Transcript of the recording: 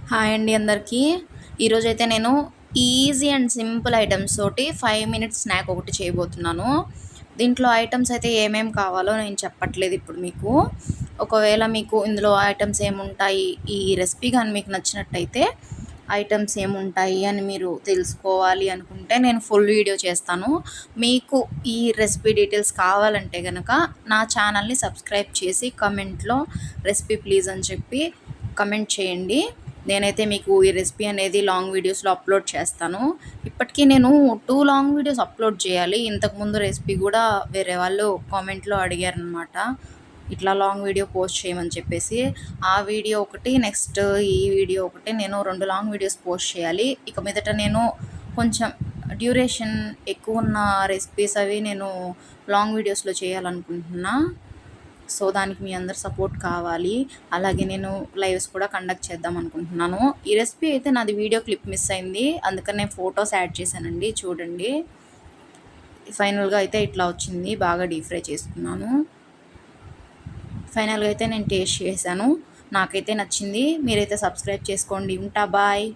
Hi అండి అందరికీ. ఈరోజైతే నేను ఈజీ అండ్ సింపుల్ ఐటెమ్స్ తోటి 5 మినిట్స్ స్నాక్ ఒకటి చేయబోతున్నాను. దీంట్లో ఐటెమ్స్ అయితే ఏమేమి కావాలో నేను చెప్పట్లేదు ఇప్పుడు మీకు. ఒకవేళ మీకు ఇందులో ఐటెమ్స్ ఏముంటాయి, ఈ రెసిపీ కానీ మీకు నచ్చినట్టయితే ఐటెమ్స్ ఏముంటాయి అని మీరు తెలుసుకోవాలి అనుకుంటే నేను ఫుల్ వీడియో చేస్తాను. మీకు ఈ రెసిపీ డీటెయిల్స్ కావాలంటే కనుక నా ఛానల్ని సబ్స్క్రైబ్ చేసి కమెంట్లో రెసిపీ ప్లీజ్ అని చెప్పి కమెంట్ చేయండి. నేనైతే మీకు ఈ రెసిపీ అనేది లాంగ్ వీడియోస్లో అప్లోడ్ చేస్తాను. ఇప్పటికీ నేను 2 లాంగ్ వీడియోస్ అప్లోడ్ చేయాలి. ఇంతకుముందు రెసిపీ కూడా వేరే వాళ్ళు కామెంట్లో అడిగారనమాట, ఇట్లా లాంగ్ వీడియో పోస్ట్ చేయమని చెప్పేసి. ఆ వీడియో ఒకటి, నెక్స్ట్ ఈ వీడియో ఒకటి, నేను 2 లాంగ్ వీడియోస్ పోస్ట్ చేయాలి. ఇక మీదట నేను కొంచెం డ్యూరేషన్ ఎక్కువ ఉన్న రెసిపీస్ అవి నేను లాంగ్ వీడియోస్లో చేయాలనుకుంటున్నా. సో దానికి మీ అందరు సపోర్ట్ కావాలి. అలాగే నేను లైవ్స్ కూడా కండక్ట్ చేద్దాం అనుకుంటున్నాను. ఈ రెసిపీ అయితే నాది వీడియో క్లిప్ మిస్ అయింది, అందుకని నేను ఫొటోస్ యాడ్ చేశానండి, చూడండి. ఫైనల్గా అయితే ఇట్లా వచ్చింది. బాగా డీప్ ఫ్రై చేసుకున్నాను. ఫైనల్గా అయితే నేను టేస్ట్ చేశాను, నాకైతే నచ్చింది. మీరైతే సబ్స్క్రైబ్ చేసుకోండి. ఉంటా, బాయ్.